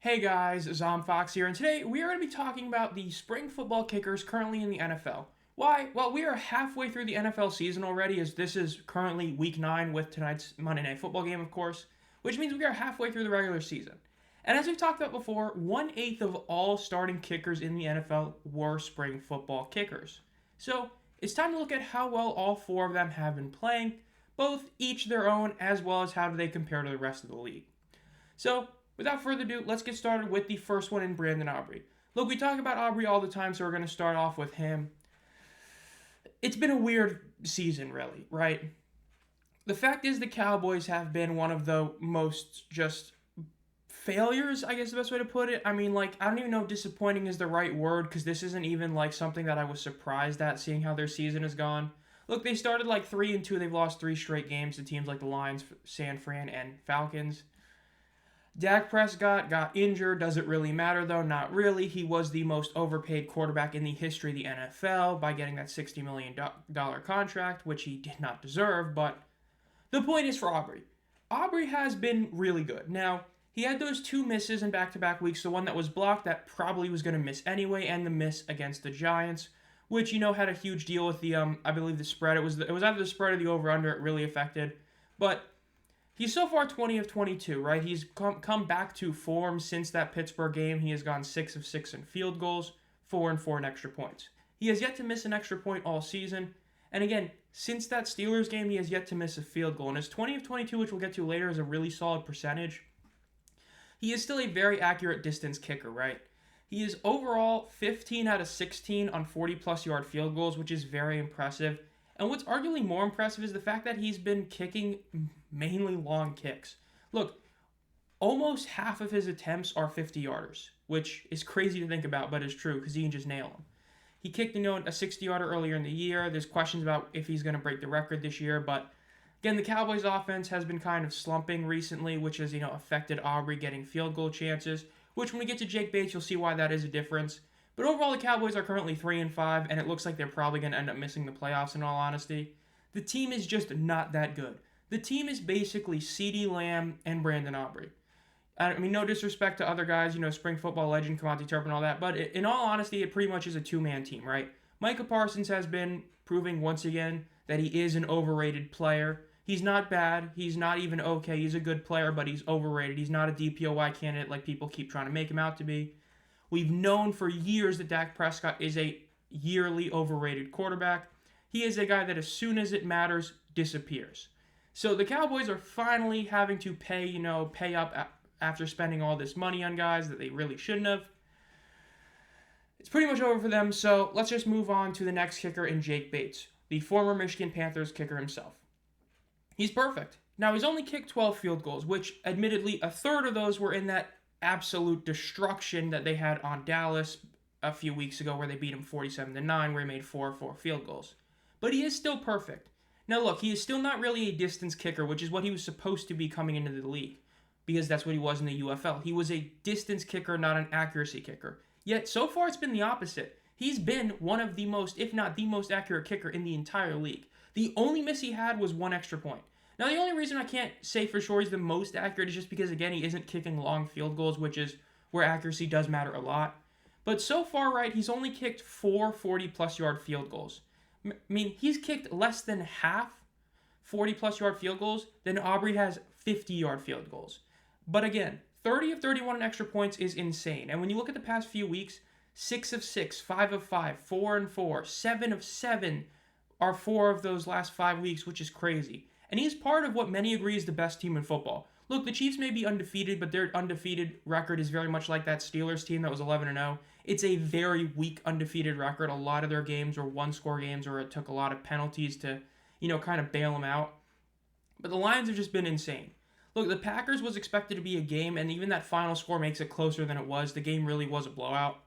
Hey guys, Fox here, and today we are going to be talking about the spring football kickers currently in the NFL. Why? Well, we are halfway through the NFL season already, as this is currently week 9 with tonight's Monday Night Football game, of course, which means we are halfway through the regular season. And as we've talked about before, 1/8 of all starting kickers in the NFL were spring football kickers. So it's time to look at how well all four of them have been playing, both each their own, as well as how do they compare to the rest of the league. So, without further ado, let's get started with the first one in Brandon Aubrey. Look, we talk about Aubrey all the time, so we're going to start off with him. It's been a weird season, really, right? The fact is the Cowboys have been one of the most just failures, I guess the best way to put it. I mean, I don't even know if disappointing is the right word, because this isn't even, something that I was surprised at, seeing how their season has gone. Look, they started 3-2. They've lost 3 straight games to teams like the Lions, San Fran, and Falcons. Dak Prescott got injured. Does it really matter, though? Not really. He was the most overpaid quarterback in the history of the NFL by getting that $60 million contract, which he did not deserve. But the point is for Aubrey. Aubrey has been really good. Now, he had those 2 misses in back-to-back weeks. The one that was blocked that probably was going to miss anyway, and the miss against the Giants, which, had a huge deal with the, I believe, the spread. It was either the spread or the over-under it really affected. But he's so far 20 of 22, right? He's come back to form since that Pittsburgh game. He has gone 6 of 6 in field goals, 4 and 4 in extra points. He has yet to miss an extra point all season. And again, since that Steelers game, he has yet to miss a field goal. And his 20 of 22, which we'll get to later, is a really solid percentage. He is still a very accurate distance kicker, right? He is overall 15 out of 16 on 40-plus yard field goals, which is very impressive. And what's arguably more impressive is the fact that he's been kicking mainly long kicks. Look, almost half of his attempts are 50-yarders, which is crazy to think about, but is true because he can just nail them. He kicked, a 60-yarder earlier in the year. There's questions about if he's going to break the record this year, but again, the Cowboys' offense has been kind of slumping recently, which has, affected Aubrey getting field goal chances, which when we get to Jake Bates, you'll see why that is a difference. But overall, the Cowboys are currently 3-5, and it looks like they're probably going to end up missing the playoffs, in all honesty. The team is just not that good. The team is basically CeeDee Lamb and Brandon Aubrey. I mean, no disrespect to other guys, spring football legend, Kamante Turpin, and all that, but in all honesty, it pretty much is a two-man team, right? Micah Parsons has been proving once again that he is an overrated player. He's not bad. He's not even okay. He's a good player, but he's overrated. He's not a DPOY candidate like people keep trying to make him out to be. We've known for years that Dak Prescott is a yearly overrated quarterback. He is a guy that as soon as it matters, disappears. So the Cowboys are finally having to pay up after spending all this money on guys that they really shouldn't have. It's pretty much over for them, so let's just move on to the next kicker in Jake Bates, the former Michigan Panthers kicker himself. He's perfect. Now, he's only kicked 12 field goals, which admittedly a third of those were in that absolute destruction that they had on Dallas a few weeks ago where they beat him 47-9, where he made 4 field goals. But he is still perfect. Now look, he is still not really a distance kicker, which is what he was supposed to be coming into the league, because that's what he was in the UFL. He was a distance kicker, not an accuracy kicker. Yet so far it's been the opposite. He's been one of the most, if not the most accurate kicker in the entire league. The only miss he had was 1 extra point. Now, the only reason I can't say for sure he's the most accurate is just because, again, he isn't kicking long field goals, which is where accuracy does matter a lot. But so far, right, he's only kicked 4 40-plus yard field goals. I mean, he's kicked less than half 40-plus yard field goals than Aubrey has 50-yard field goals. But again, 30 of 31 in extra points is insane. And when you look at the past few weeks, 6 of 6, 5 of 5, 4 and 4, 7 of 7 are 4 of those last 5 weeks, which is crazy. And he's part of what many agree is the best team in football. Look, the Chiefs may be undefeated, but their undefeated record is very much like that Steelers team that was 11-0. It's a very weak undefeated record. A lot of their games were one-score games, or it took a lot of penalties to, kind of bail them out. But the Lions have just been insane. Look, the Packers was expected to be a game, and even that final score makes it closer than it was. The game really was a blowout.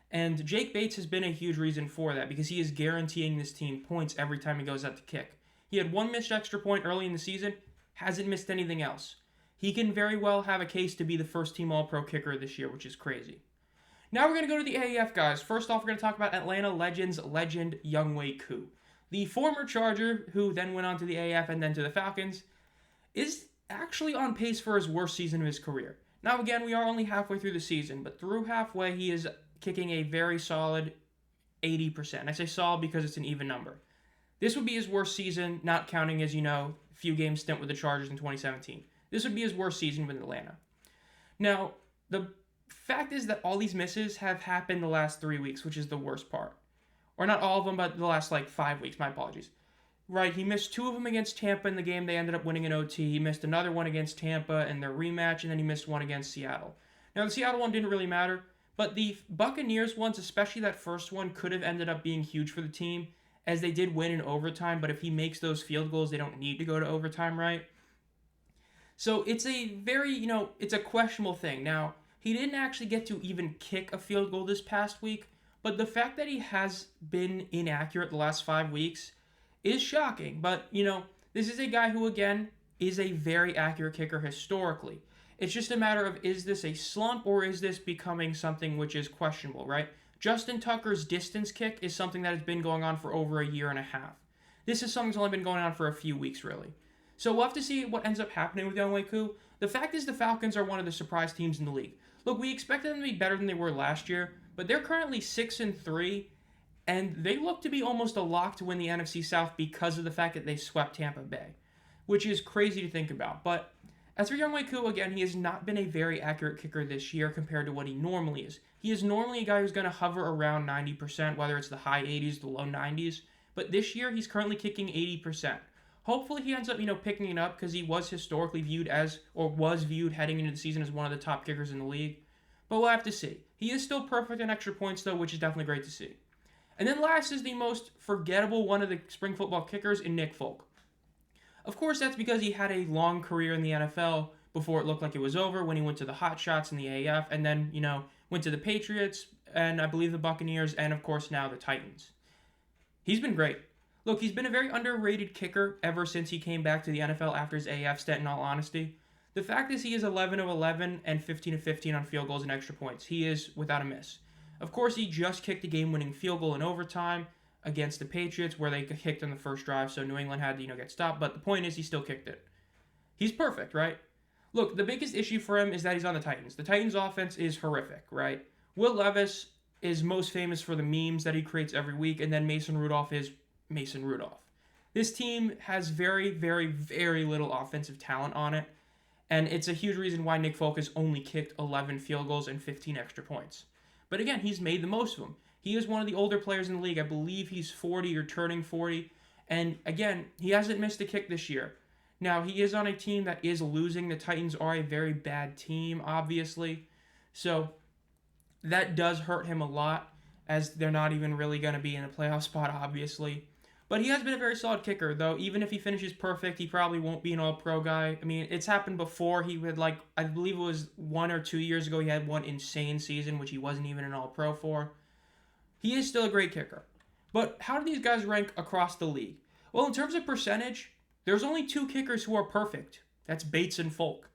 And Jake Bates has been a huge reason for that, because he is guaranteeing this team points every time he goes out to kick. He had 1 missed extra point early in the season, hasn't missed anything else. He can very well have a case to be the first-team All-Pro kicker this year, which is crazy. Now we're going to go to the AAF guys. First off, we're going to talk about Atlanta Legends legend Younghoe Koo. The former Charger, who then went on to the AAF and then to the Falcons, is actually on pace for his worst season of his career. Now, again, we are only halfway through the season, but through halfway, he is kicking a very solid 80%. I say solid because it's an even number. This would be his worst season, not counting his, few game stint with the Chargers in 2017. This would be his worst season with Atlanta. Now, the fact is that all these misses have happened the last 3 weeks, which is the worst part. Or not all of them, but the last 5 weeks. My apologies. Right, he missed 2 of them against Tampa in the game they ended up winning in OT. He missed another one against Tampa in their rematch, and then he missed one against Seattle. Now, the Seattle one didn't really matter, but the Buccaneers ones, especially that first one, could have ended up being huge for the team, as they did win in overtime, but if he makes those field goals, they don't need to go to overtime, right? So it's a very, it's a questionable thing. Now, he didn't actually get to even kick a field goal this past week, but the fact that he has been inaccurate the last 5 weeks is shocking. But, this is a guy who, again, is a very accurate kicker historically. It's just a matter of, is this a slump or is this becoming something which is questionable, right? Justin Tucker's distance kick is something that has been going on for over a year and a half. This is something that's only been going on for a few weeks, really. So we'll have to see what ends up happening with Younghoe Koo. The fact is the Falcons are one of the surprise teams in the league. Look, we expected them to be better than they were last year, but they're currently 6-3, and they look to be almost a lock to win the NFC South because of the fact that they swept Tampa Bay, which is crazy to think about. But as for Younghoe Koo, again, he has not been a very accurate kicker this year compared to what he normally is. He is normally a guy who's going to hover around 90%, whether it's the high 80s, the low 90s. But this year, he's currently kicking 80%. Hopefully, he ends up, picking it up because he was historically viewed as, or was viewed heading into the season as one of the top kickers in the league. But we'll have to see. He is still perfect in extra points, though, which is definitely great to see. And then last is the most forgettable one of the spring football kickers in Nick Folk. Of course, that's because he had a long career in the NFL before it looked like it was over when he went to the Hot Shots in the AF and then, went to the Patriots and I believe the Buccaneers and, of course, now the Titans. He's been great. Look, he's been a very underrated kicker ever since he came back to the NFL after his AF stint, in all honesty. The fact is he is 11 of 11 and 15 of 15 on field goals and extra points. He is without a miss. Of course, he just kicked a game-winning field goal in overtime against the Patriots where they kicked on the first drive, so New England had to, get stopped. But the point is he still kicked it. He's perfect, right? Look, the biggest issue for him is that he's on the Titans. The Titans' offense is horrific, right? Will Levis is most famous for the memes that he creates every week, and then Mason Rudolph is Mason Rudolph. This team has very, very, very little offensive talent on it, and it's a huge reason why Nick Folk has only kicked 11 field goals and 15 extra points. But again, he's made the most of them. He is one of the older players in the league. I believe he's 40 or turning 40, and again, he hasn't missed a kick this year. Now, he is on a team that is losing. The Titans are a very bad team, obviously. So that does hurt him a lot, as they're not even really going to be in a playoff spot, obviously. But he has been a very solid kicker, though. Even if he finishes perfect, he probably won't be an all-pro guy. I mean, it's happened before. He would, I believe it was 1 or 2 years ago, he had one insane season, which he wasn't even an all-pro for. He is still a great kicker. But how do these guys rank across the league? Well, in terms of percentage, there's only 2 kickers who are perfect. That's Bates and Folk.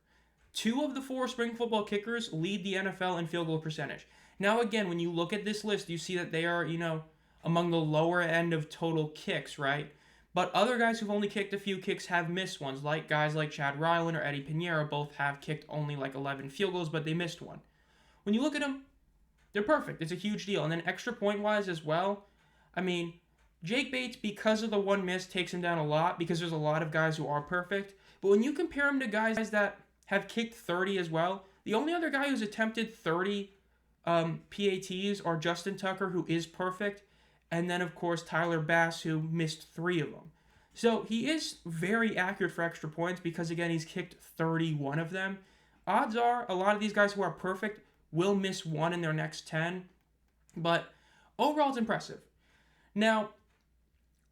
2 of the 4 spring football kickers lead the NFL in field goal percentage. Now, again, when you look at this list, you see that they are, among the lower end of total kicks, right? But other guys who've only kicked a few kicks have missed ones, like guys like Chad Ryland or Eddie Pinheiro both have kicked only 11 field goals, but they missed one. When you look at them, they're perfect. It's a huge deal. And then extra point-wise as well, I mean, Jake Bates, because of the one miss, takes him down a lot because there's a lot of guys who are perfect. But when you compare him to guys that have kicked 30 as well, the only other guy who's attempted 30 PATs are Justin Tucker, who is perfect, and then, of course, Tyler Bass, who missed 3 of them. So he is very accurate for extra points because, again, he's kicked 31 of them. Odds are a lot of these guys who are perfect will miss 1 in their next 10, but overall it's impressive. Now,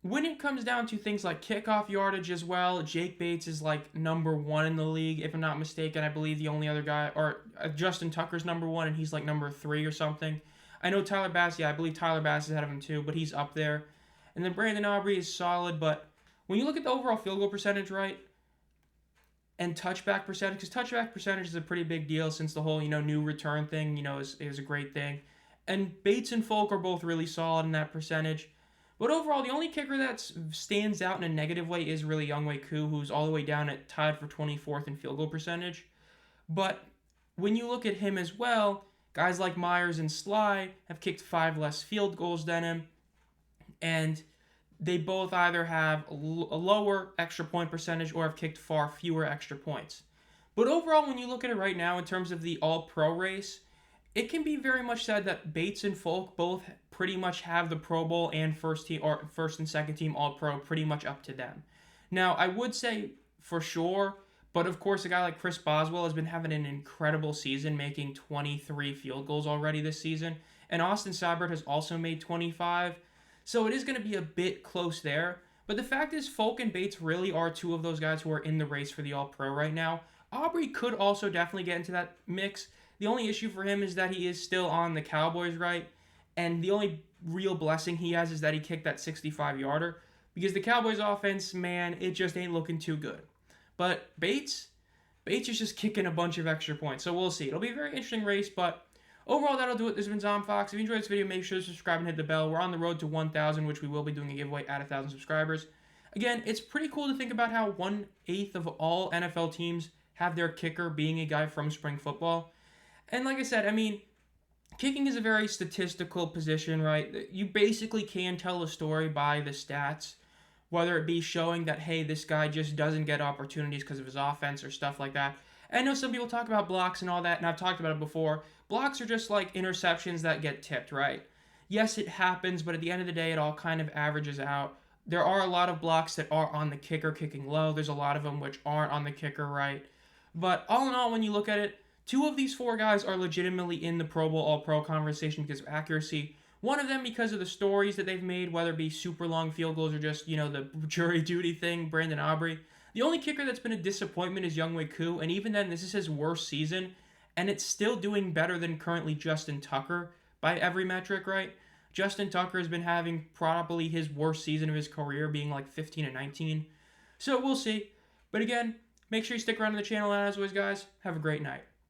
when it comes down to things like kickoff yardage as well, Jake Bates is number 1 in the league, if I'm not mistaken. I believe the only other guy, or Justin Tucker's number 1, and he's number 3 or something. I know Tyler Bass, I believe Tyler Bass is ahead of him too, but he's up there. And then Brandon Aubrey is solid, but when you look at the overall field goal percentage, right, and touchback percentage, because touchback percentage is a pretty big deal since the whole, new return thing, is a great thing. And Bates and Folk are both really solid in that percentage. But overall, the only kicker that stands out in a negative way is really Younghoe Koo, who's all the way down at tied for 24th in field goal percentage. But when you look at him as well, guys like Myers and Sly have kicked 5 less field goals than him, and they both either have a lower extra point percentage or have kicked far fewer extra points. But overall, when you look at it right now in terms of the All-Pro race, it can be very much said that Bates and Folk both pretty much have the Pro Bowl and first and second team All-Pro pretty much up to them. Now, I would say for sure, but of course, a guy like Chris Boswell has been having an incredible season, making 23 field goals already this season, and Austin Seibert has also made 25. So it is going to be a bit close there. But the fact is, Folk and Bates really are two of those guys who are in the race for the All-Pro right now. Aubrey could also definitely get into that mix. The only issue for him is that he is still on the Cowboys, right? And the only real blessing he has is that he kicked that 65-yarder. Because the Cowboys offense, man, it just ain't looking too good. But Bates is just kicking a bunch of extra points. So we'll see. It'll be a very interesting race, but overall, that'll do it. This has been Zomfox. If you enjoyed this video, make sure to subscribe and hit the bell. We're on the road to 1,000, which we will be doing a giveaway at 1,000 subscribers. Again, it's pretty cool to think about how 1/8 of all NFL teams have their kicker being a guy from spring football. And like I said, I mean, kicking is a very statistical position, right? You basically can tell a story by the stats, whether it be showing that, hey, this guy just doesn't get opportunities because of his offense or stuff like that. And I know some people talk about blocks and all that, and I've talked about it before. Blocks are just like interceptions that get tipped, right? Yes, it happens, but at the end of the day, it all kind of averages out. There are a lot of blocks that are on the kicker kicking low. There's a lot of them which aren't on the kicker, right? But all in all, when you look at it, 2 of these 4 guys are legitimately in the Pro Bowl All-Pro conversation because of accuracy. One of them because of the stories that they've made, whether it be super long field goals or just, the jury duty thing, Brandon Aubrey. The only kicker that's been a disappointment is Younghoe Koo, and even then, this is his worst season, and it's still doing better than currently Justin Tucker by every metric, right? Justin Tucker has been having probably his worst season of his career, being like 15 and 19. So we'll see. But again, make sure you stick around to the channel, and as always, guys, have a great night.